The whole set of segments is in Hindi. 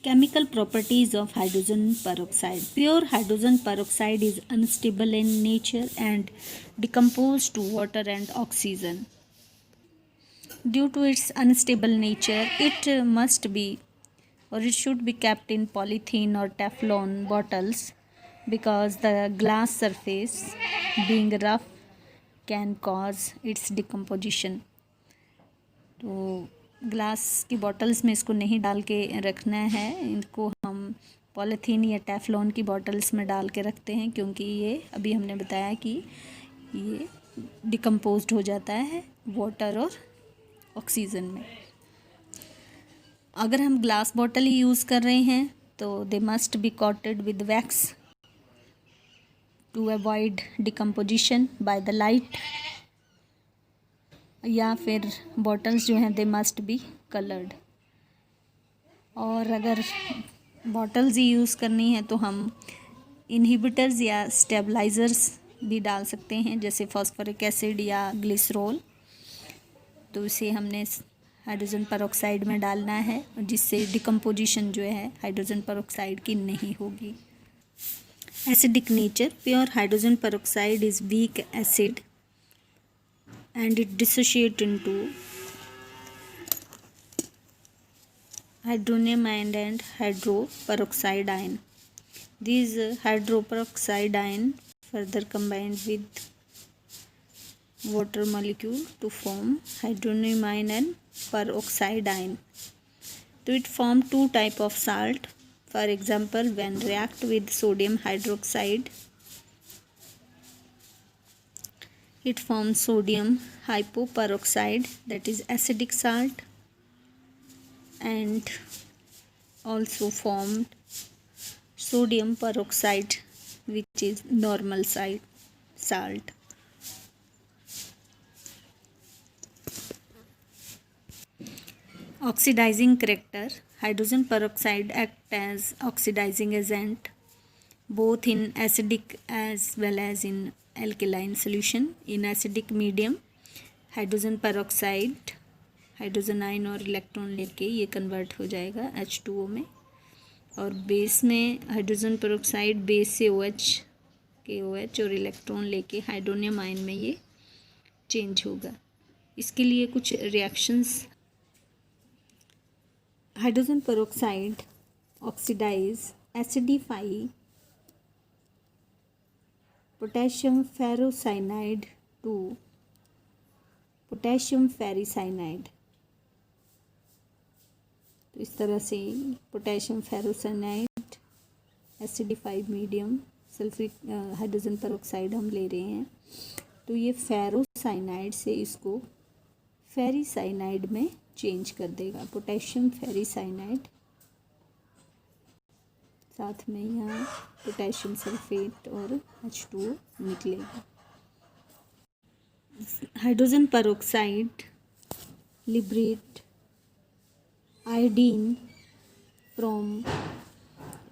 Chemical properties of hydrogen peroxide. Pure hydrogen peroxide is unstable in nature and decomposed to water and oxygen. Due to its unstable nature, it must be or it should be kept in polythene or Teflon bottles because the glass surface, being rough, can cause its decomposition. तो ग्लास की बॉटल्स में इसको नहीं डाल के रखना है, इनको हम पॉलीथीन या टेफ्लॉन की बॉटल्स में डाल के रखते हैं क्योंकि ये अभी हमने बताया कि ये डिकम्पोज्ड हो जाता है वाटर और ऑक्सीजन में। अगर हम ग्लास बॉटल ही यूज़ कर रहे हैं तो they must be coated with wax to avoid decomposition by the light, या फिर बॉटल्स जो हैं दे मस्ट बी कलर्ड। और अगर बॉटल्स ही यूज़ करनी है तो हम इनहिबिटर्स या स्टेबलाइज़र्स भी डाल सकते हैं, जैसे फॉस्फोरिक एसिड या ग्लिसरॉल। तो इसे हमने हाइड्रोजन पेरोक्साइड में डालना है जिससे डिकम्पोजिशन जो है हाइड्रोजन पेरोक्साइड की नहीं होगी। Acidic nature. Pure hydrogen peroxide is weak acid and it dissociate into hydronium ion and hydroperoxide ion. These hydroperoxide ion further combined with water molecule to form hydronium ion and peroxide ion. So it form two type of salt. For example, when react with sodium hydroxide, it forms sodium hypoperoxide, that is acidic salt, and also formed sodium peroxide, which is normal salt. Oxidizing character. Hydrogen peroxide act as oxidizing agent both in acidic as well as in alkaline solution. In acidic medium, hydrogen peroxide hydrogen ion और इलेक्ट्रॉन लेके ये कन्वर्ट हो जाएगा H2O में, और बेस में हाइड्रोजन पेरोक्साइड बेस से OH के OH और इलेक्ट्रॉन लेके हाइड्रोनियम आयन में ये चेंज होगा। इसके लिए कुछ reactions. Hydrogen peroxide oxidise acidify potassium ferrocyanide to potassium ferricyanide. तो इस तरह से potassium ferrocyanide acidified medium sulphuric hydrogen peroxide हम ले रहे हैं, तो ये फेरोसाइनाइड से इसको फेरिसाइनाइड में चेंज कर देगा। पोटेशियम फेरिसाइनाइड, साथ में यहाँ पोटेशियम सल्फेट और H2O निकलेगा। Hydrogen peroxide liberate iodine from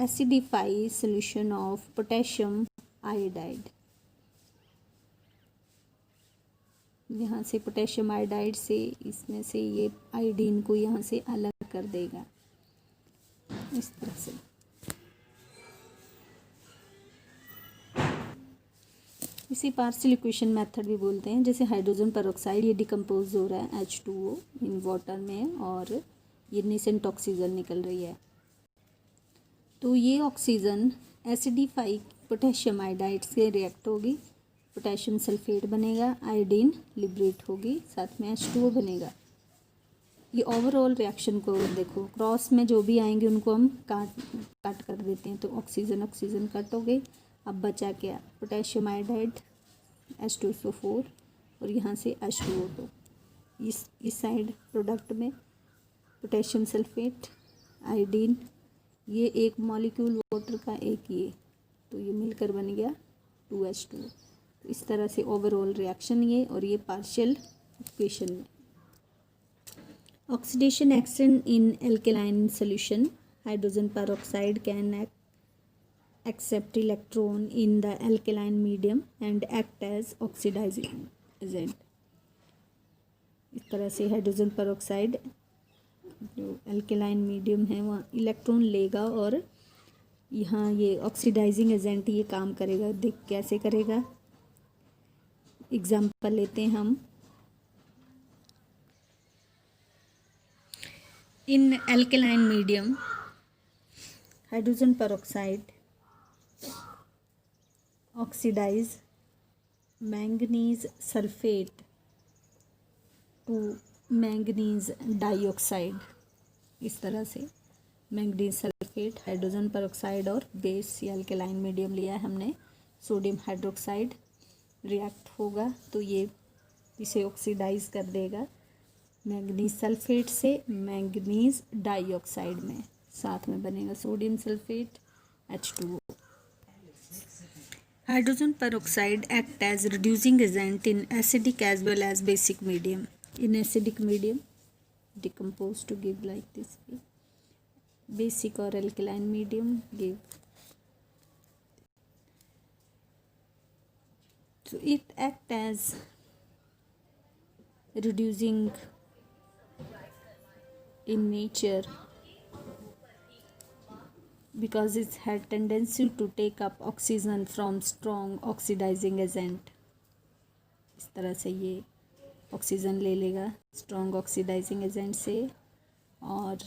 acidify solution of potassium iodide. यहाँ से पोटेशियम आयोडाइड से इसमें से ये आयोडीन को यहाँ से अलग कर देगा इस तरह से। इसी पार्शियल इक्वेशन मेथड भी बोलते हैं। जैसे हाइड्रोजन पेरोक्साइड ये डिकम्पोज हो रहा है H2O इन वाटर में और ये नेसेंट ऑक्सीजन निकल रही है, तो ये ऑक्सीजन एसिडिफाई पोटेशियम आयोडाइड से रिएक्ट होगी, पोटेशियम सल्फेट बनेगा, आयोडीन लिबरेट होगी, साथ में H2O बनेगा। ये ओवरऑल रिएक्शन को देखो, क्रॉस में जो भी आएंगे उनको हम काट कर देते हैं, तो ऑक्सीजन कट हो गई। अब बचा क्या, पोटेशियम आयोडाइड H2SO4 और यहाँ से H2O। तो इस साइड प्रोडक्ट में पोटेशियम सल्फेट आयोडीन, ये एक मॉलिक्यूल वाटर का एक ये, तो ये मिलकर बन गया 2H2। तो इस तरह से ओवरऑल रिएक्शन ये, और ये पार्शियल इक्वेशन में। Oxidation action in alkaline solution. Hydrogen peroxide can accept electron in the alkaline medium and act as oxidizing agent। इस तरह से हाइड्रोजन पेरोक्साइड जो एल्केलाइन मीडियम है वहाँ इलेक्ट्रॉन लेगा और यहाँ ये ऑक्सीडाइजिंग एजेंट ये काम करेगा। देख कैसे करेगा, एग्जाम्पल लेते हैं हम। In alkaline medium hydrogen peroxide oxidise manganese sulphate to manganese dioxide. इस तरह से मैंगनीज सल्फेट, हाइड्रोजन peroxide और बेस या एल्केलाइन मीडियम लिया है हमने, सोडियम हाइड्रोक्साइड रिएक्ट होगा तो ये इसे ऑक्सीडाइज कर देगा मैंगनीज सल्फेट से मैंगनीज डाइऑक्साइड में, साथ में बनेगा sodium sulphate H2O। Hydrogen peroxide act as reducing agent in acidic as well as basic medium. In acidic medium decompose to give like this way. Basic or alkaline medium give. So it act as reducing in nature because it had tendency to take up oxygen from strong oxidizing agent। इस तरह से ये ऑक्सीजन ले लेगा स्ट्रॉन्ग ऑक्सीडाइजिंग एजेंट से और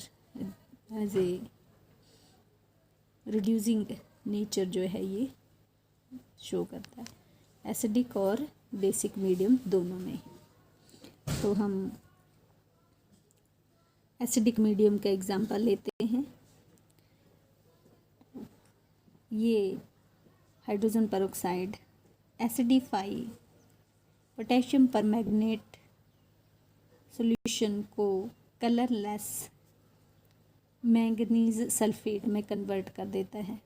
एज ए रिड्यूसिंग नेचर जो है ये शो करता है एसिडिक और बेसिक मीडियम दोनों में। तो हम एसिडिक मीडियम का एग्जांपल लेते हैं। ये hydrogen peroxide acidify potassium permanganate solution को कलरलेस मैंगनीज सल्फेट में कन्वर्ट कर देता है।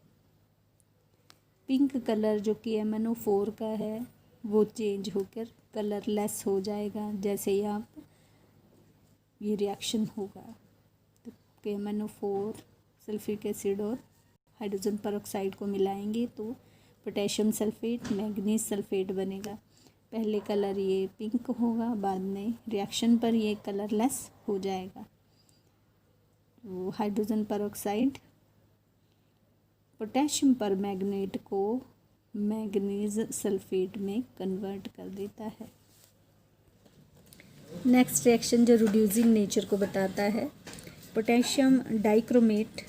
पिंक कलर जो कि MnO4 का है वो चेंज होकर कलरलेस हो जाएगा जैसे ही आप ये रिएक्शन होगा। तो MnO4 सल्फ्यूरिक एसिड और हाइड्रोजन peroxide को मिलाएंगे तो पोटेशियम सल्फेट मैंगनीज सल्फेट बनेगा। पहले कलर ये पिंक होगा, बाद में रिएक्शन पर ये कलरलेस हो जाएगा। तो हाइड्रोजन peroxide पोटेशियम परमैंगनेट को मैंगनीज सल्फेट में कन्वर्ट कर देता है। नेक्स्ट रिएक्शन जो रिड्यूसिंग नेचर को बताता है, पोटेशियम डाइक्रोमेट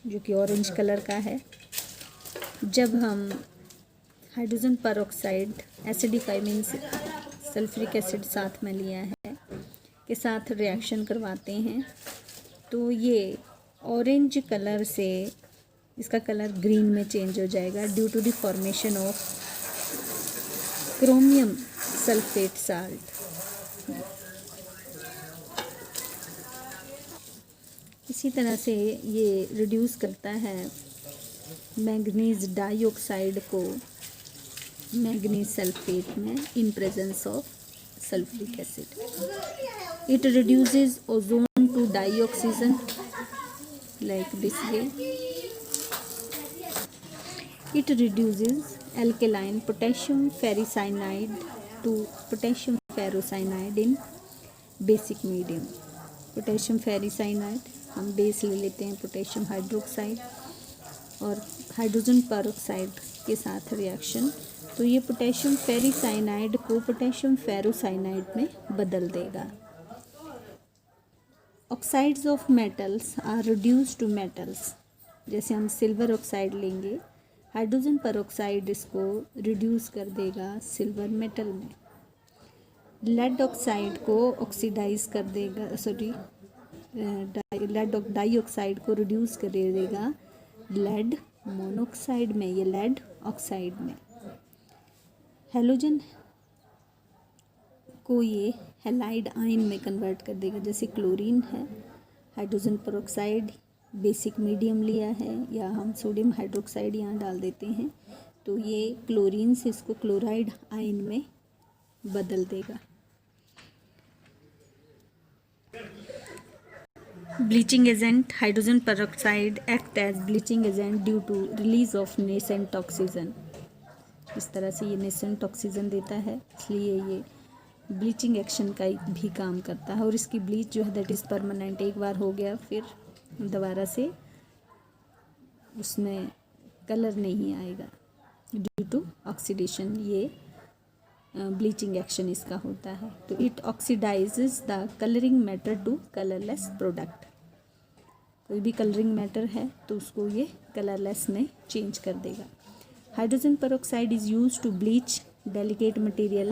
जो कि ऑरेंज कलर का है, जब हम hydrogen peroxide acidify means sulphuric acid साथ में लिया है के साथ रिएक्शन करवाते हैं तो ये ऑरेंज कलर से इसका कलर ग्रीन में चेंज हो जाएगा due to the formation of chromium sulphate salt. इसी तरह से ये रिड्यूस करता है मैंगनीज डाइऑक्साइड को मैंगनीज सल्फेट में in presence of sulphuric acid. It reduces ozone to dioxygen like this way. It reduces alkaline potassium ferricyanide to potassium ferrocyanide in basic medium. Potassium ferricyanide हम बेस ले लेते हैं पोटेशियम हाइड्रोक्साइड और हाइड्रोजन peroxide के साथ रिएक्शन तो ये पोटेशियम फेरिसाइनाइड को पोटेशियम फेरोसाइनाइड में बदल देगा। Oxides of metals are reduce to metals. जैसे हम सिल्वर ऑक्साइड लेंगे, हाइड्रोजन peroxide इसको रिड्यूस कर देगा सिल्वर मेटल में। लेड ऑक्साइड को ऑक्सीडाइज कर देगा, सॉरी लेड डाइऑक्साइड को रिड्यूस कर देगा लेड मोनोक्साइड में, ये लेड ऑक्साइड में। हेलोजन को ये हैलाइड आयन में कन्वर्ट कर देगा। जैसे क्लोरीन है, हाइड्रोजन peroxide बेसिक मीडियम लिया है या हम सोडियम हाइड्रोक्साइड यहाँ डाल देते हैं तो ये क्लोरीन से इसको क्लोराइड आयन में बदल देगा। Bleaching agent hydrogen peroxide act as bleaching agent due to release of nascent oxygen. इस तरह से ये नेसेंट ऑक्सीजन देता है इसलिए ये ब्लीचिंग एक्शन का भी काम करता है और इसकी ब्लीच जो है दैट इज़ परमानेंट, एक बार हो गया फिर दोबारा से उसमें कलर नहीं आएगा ड्यू टू ऑक्सीडेशन। ये ब्लीचिंग एक्शन इसका होता है। तो it oxidises the colouring matter to colourless product. कोई भी कलरिंग मैटर है तो उसको ये कलरलेस में चेंज कर देगा। Hydrogen peroxide is use to bleach delicate material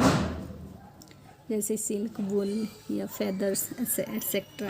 जैसे सिल्क, वुल या फेदर्स एटसेट्रा।